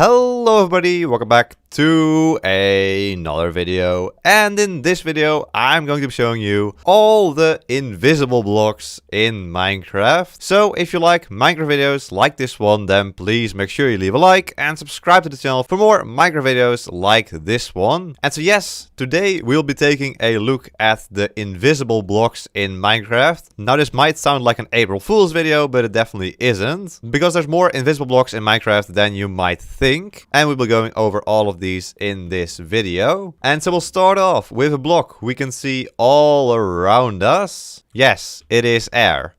Hello everybody, welcome back to another video, and in this video I'm going to be showing you all the invisible blocks in Minecraft. So if you like Minecraft videos like this one, then please make sure you leave a like and subscribe to the channel for more Minecraft videos like this one. And so yes, today we'll be taking a look at the invisible blocks in Minecraft. Now this might sound like an April Fool's video, but it definitely isn't, because there's more invisible blocks in Minecraft than you might think, and we'll be going over all of these in this video. And so we'll start off with a block we can see all around us. Yes, it is air.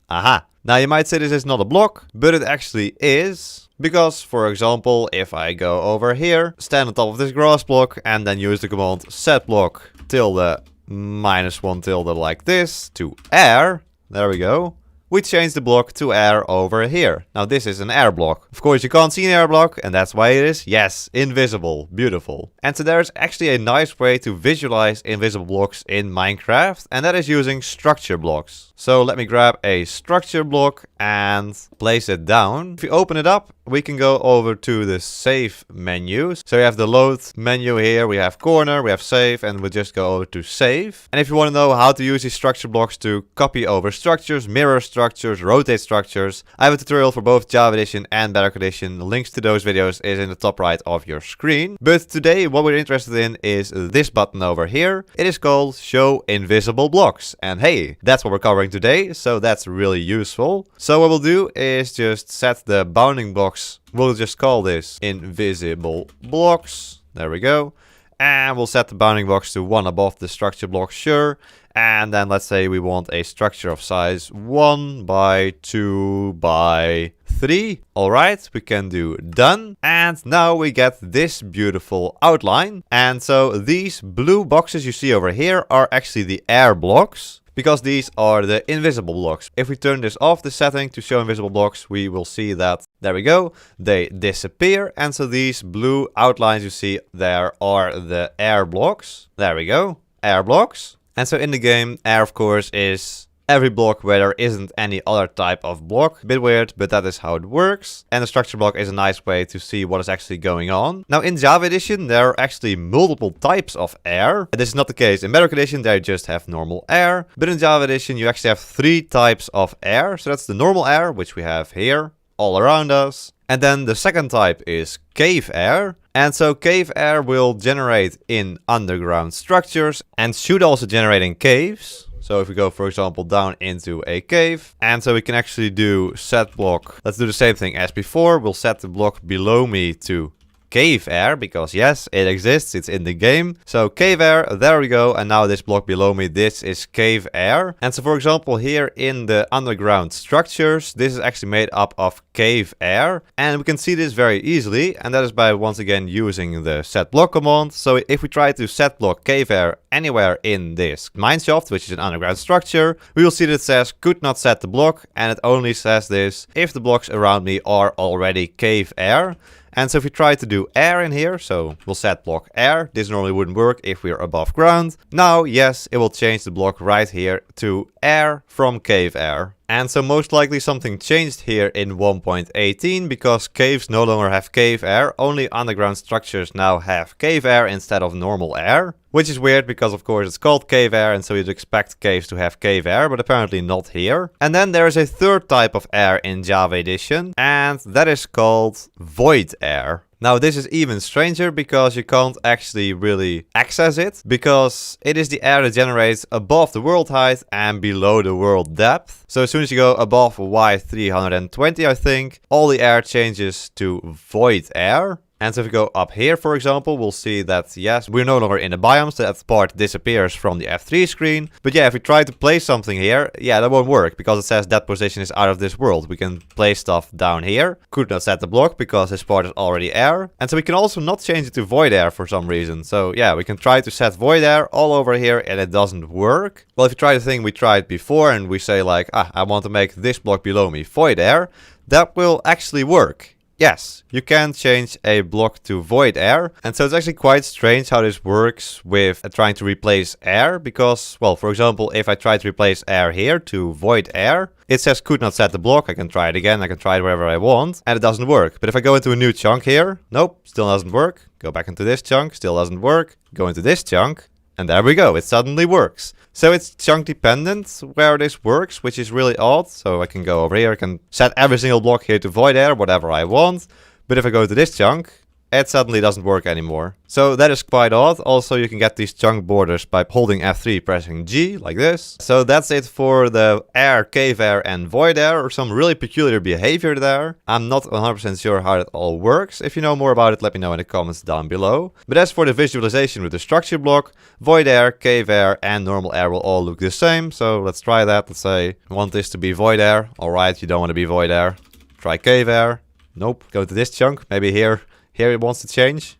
Aha. Now you might say this is not a block, but it actually is. Because, for example, if I go over here, stand on top of this grass block, and then use the command setBlock tilde -1 tilde like this to air. There we go. We change the block to air over here. Now this is an air block. Of course you can't see an air block, and that's why it is, yes, invisible. Beautiful. And so there's actually a nice way to visualize invisible blocks in Minecraft, and that is using structure blocks. So let me grab a structure block and place it down. If you open it up, we can go over to the save menu. So we have the load menu here, we have corner, we have save, and we'll just go over to save. And if you want to know how to use these structure blocks to copy over structures, mirror structures, rotate structures, I have a tutorial for both Java Edition and Bedrock Edition. The links to those videos is in the top right of your screen. But today what we're interested in is this button over here. It is called Show Invisible Blocks. And hey, that's what we're covering today, so that's really useful. So what we'll do is just set the bounding box. We'll just call this invisible blocks. There we go. And we'll set the bounding box to 1 above the structure block, sure. And then let's say we want a structure of size 1 by 2 by 3. Alright, we can do done. And now we get this beautiful outline. And so these blue boxes you see over here are actually the air blocks, because these are the invisible blocks. If we turn this off, the setting to show invisible blocks, we will see that, there we go, they disappear. And so these blue outlines you see there are the air blocks. There we go, air blocks. And so in the game, air of course is every block where there isn't any other type of block. A bit weird, but that is how it works. And the structure block is a nice way to see what is actually going on. Now in Java Edition, there are actually multiple types of air. And this is not the case in Bedrock Edition, they just have normal air. But in Java Edition, you actually have 3 types of air. So that's the normal air, which we have here, all around us. And then the second type is cave air. And so cave air will generate in underground structures and should also generate in caves. So if we go, for example, down into a cave, and so we can actually do set block. Let's do the same thing as before. We'll set the block below me to cave air, because yes, it exists, it's in the game. So cave air, there we go. And now this block below me, this is cave air. And so for example, here in the underground structures, this is actually made up of cave air. And we can see this very easily, and that is by once again using the set block command. So if we try to set block cave air anywhere in this mineshaft, which is an underground structure, we will see that it says could not set the block, and it only says this if the blocks around me are already cave air. And so if we try to do air in here, so we'll set block air, this normally wouldn't work if we're above ground. Now, yes, it will change the block right here to air from cave air. And so most likely something changed here in 1.18, because caves no longer have cave air, only underground structures now have cave air instead of normal air. Which is weird because of course it's called cave air, and so you'd expect caves to have cave air, but apparently not here. And then there is a third type of air in Java Edition, and that is called void air. Now this is even stranger because you can't actually really access it, because it is the air that generates above the world height and below the world depth. So as soon as you go above Y320, I think, all the air changes to void air. And so if we go up here, for example, we'll see that, yes, we're no longer in the biome, so that part disappears from the F3 screen. But yeah, if we try to place something here, yeah, that won't work, because it says that position is out of this world. We can place stuff down here. Could not set the block, because this part is already air. And so we can also not change it to void air for some reason. So yeah, we can try to set void air all over here, and it doesn't work. Well, if you try the thing we tried before, and we say like, I want to make this block below me void air, that will actually work. Yes, you can change a block to void air. And so it's actually quite strange how this works with trying to replace air. Because, well, for example, if I try to replace air here to void air, it says could not set the block. I can try it again. I can try it wherever I want. And it doesn't work. But if I go into a new chunk here, nope, still doesn't work. Go back into this chunk, still doesn't work. Go into this chunk. And there we go, it suddenly works. So it's chunk dependent where this works, which is really odd. So I can go over here, I can set every single block here to void air, whatever I want. But if I go to this chunk, it suddenly doesn't work anymore. So that is quite odd. Also, you can get these chunk borders by holding F3, pressing G, like this. So that's it for the air, cave air, and void air, or some really peculiar behavior there. I'm not 100% sure how it all works. If you know more about it, let me know in the comments down below. But as for the visualization with the structure block, void air, cave air, and normal air will all look the same. So let's try that. Let's say I want this to be void air. Alright, you don't want to be void air. Try cave air. Nope. Go to this chunk. Maybe here. Here it wants to change.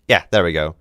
Yeah, there we go.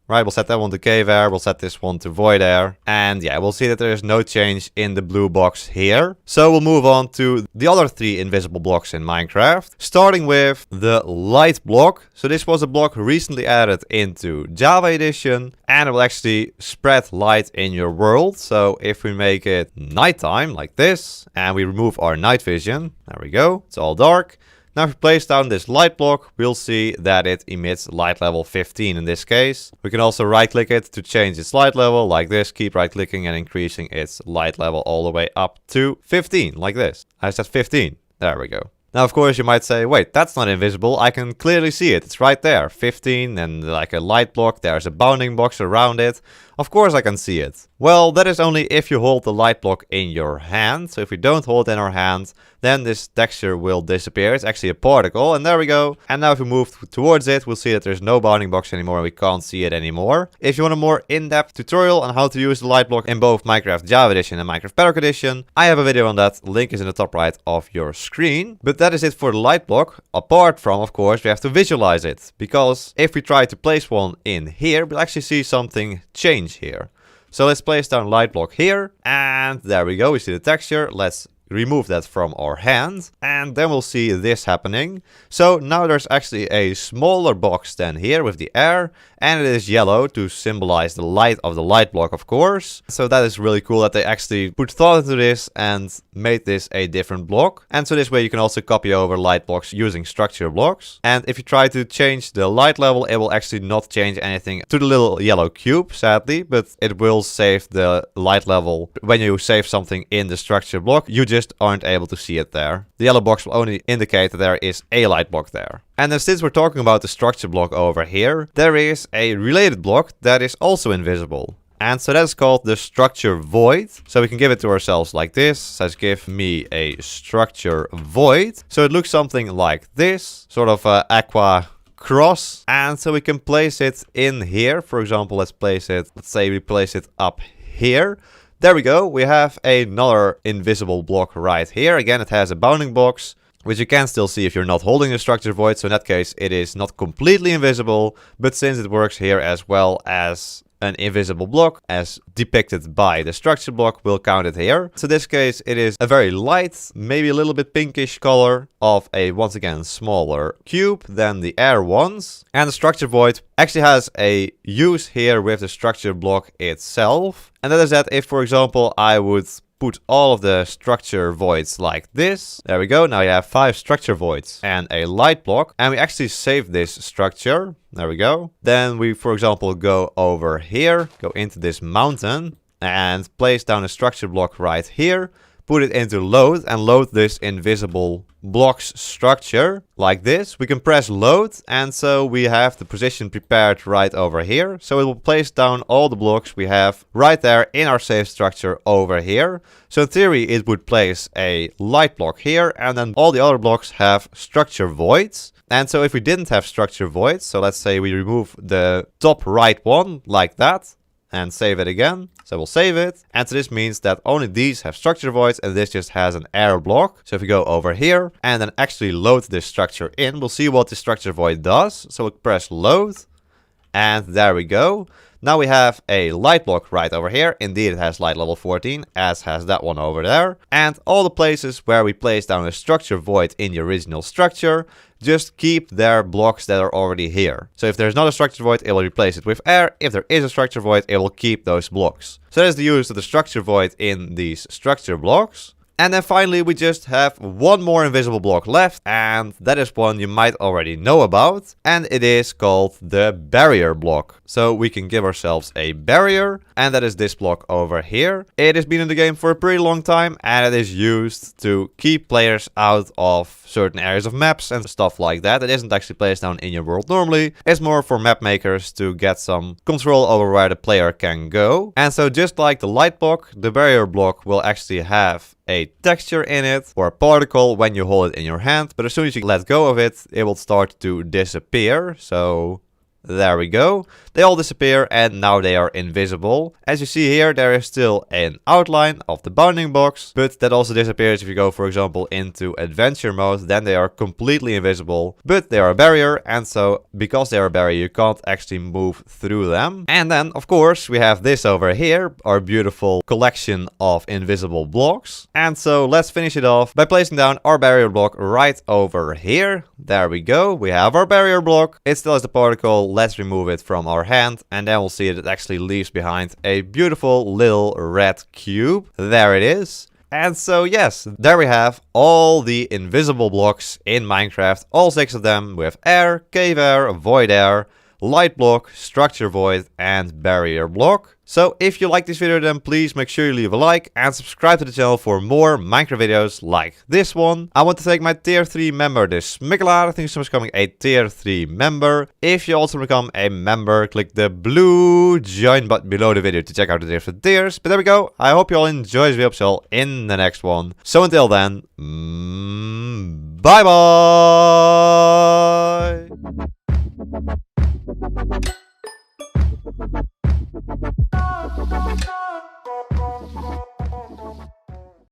Right, we'll set that one to cave air. We'll set this one to void air. And yeah, we'll see that there is no change in the blue box here. So we'll move on to the other 3 invisible blocks in Minecraft. Starting with the light block. So this was a block recently added into Java Edition. And it will actually spread light in your world. So if we make it nighttime like this. And we remove our night vision. There we go. It's all dark. Now if we place down this light block, we'll see that it emits light level 15 in this case. We can also right click it to change its light level like this. Keep right clicking and increasing its light level all the way up to 15 like this. I said 15. There we go. Now, of course, you might say, wait, that's not invisible. I can clearly see it. It's right there. 15 and like a light block. There's a bounding box around it. Of course I can see it. Well, that is only if you hold the light block in your hand. So if we don't hold it in our hand, then this texture will disappear. It's actually a particle. And there we go. And now if we move towards it, we'll see that there's no bounding box anymore. And we can't see it anymore. If you want a more in-depth tutorial on how to use the light block in both Minecraft Java Edition and Minecraft Bedrock Edition, I have a video on that. Link is in the top right of your screen. But that is it for the light block. Apart from, of course, we have to visualize it. Because if we try to place one in here, we'll actually see something change here. So let's place down light block here, and there we go, we see the texture. Let's remove that from our hand, and then we'll see this happening. So now there's actually a smaller box than here with the air, and it is yellow to symbolize the light of the light block, of course. So that is really cool that they actually put thought into this and made this a different block. And so this way you can also copy over light blocks using structure blocks. And if you try to change the light level, it will actually not change anything to the little yellow cube, sadly, but it will save the light level. When you save something in the structure block, you just aren't able to see it there. The yellow box will only indicate that there is a light block there. And then since we're talking about the structure block over here, there is a related block that is also invisible. And so that's called the structure void. So we can give it to ourselves like this. Says give me a structure void. So it looks something like this, sort of aqua cross. And so we can place it in here. For example, let's say we place it up here. There we go. We have another invisible block right here. Again, it has a bounding box, which you can still see if you're not holding the structure void. So in that case, it is not completely invisible. But since it works here as well as an invisible block, as depicted by the structure block, we'll count it here. So in this case, it is a very light, maybe a little bit pinkish color of a, once again, smaller cube than the air ones. And the structure void actually has a use here with the structure block itself. And that is that if, for example, I would put all of the structure voids like this. There we go. Now you have 5 structure voids and a light block. And we actually save this structure. There we go. Then we, for example, go over here, go into this mountain and place down a structure block right here. Put it into load and load this invisible blocks structure like this. We can press load, and so we have the position prepared right over here. So it will place down all the blocks we have right there in our save structure over here. So in theory it would place a light block here, and then all the other blocks have structure voids. And so if we didn't have structure voids, so let's say we remove the top right one like that and save it again. So we'll save it. And so this means that only these have structure voids and this just has an air block. So if we go over here and then actually load this structure in, we'll see what the structure void does. So we'll press load and there we go. Now we have a light block right over here. Indeed, it has light level 14, as has that one over there. And all the places where we place down a structure void in the original structure, just keep their blocks that are already here. So if there's not a structure void, it will replace it with air. If there is a structure void, it will keep those blocks. So that is the use of the structure void in these structure blocks. And then finally, we just have one more invisible block left, and that is one you might already know about, and it is called the barrier block. So we can give ourselves a barrier, and that is this block over here. It has been in the game for a pretty long time, and it is used to keep players out of certain areas of maps and stuff like that. It isn't actually placed down in your world normally. It's more for map makers to get some control over where the player can go. And so just like the light block, the barrier block will actually have a texture in it or a particle when you hold it in your hand, but as soon as you let go of it, it will start to disappear. So there we go. They all disappear and now they are invisible. As you see here, there is still an outline of the bounding box, but that also disappears if you go, for example, into adventure mode. Then they are completely invisible, but they are a barrier, and so because they are a barrier, you can't actually move through them. And then, of course, we have this over here, our beautiful collection of invisible blocks. And so let's finish it off by placing down our barrier block right over here. There we go. We have our barrier block. It still has the particle. Let's remove it from our hand, and then we'll see that it actually leaves behind a beautiful little red cube. There it is. And so yes, there we have all the invisible blocks in Minecraft, all 6 of them, with air, cave air, void air, light block, structure void, and barrier block. So if you like this video, then please make sure you leave a like and subscribe to the channel for more Minecraft videos like this one. I want to thank my tier 3 member, this Smikelaar. Thank you so much for becoming a tier 3 member. If you also become a member, click the blue join button below the video to check out the different tiers. But there we go. I hope you all enjoy this video. See you all in the next one. So until then, bye bye.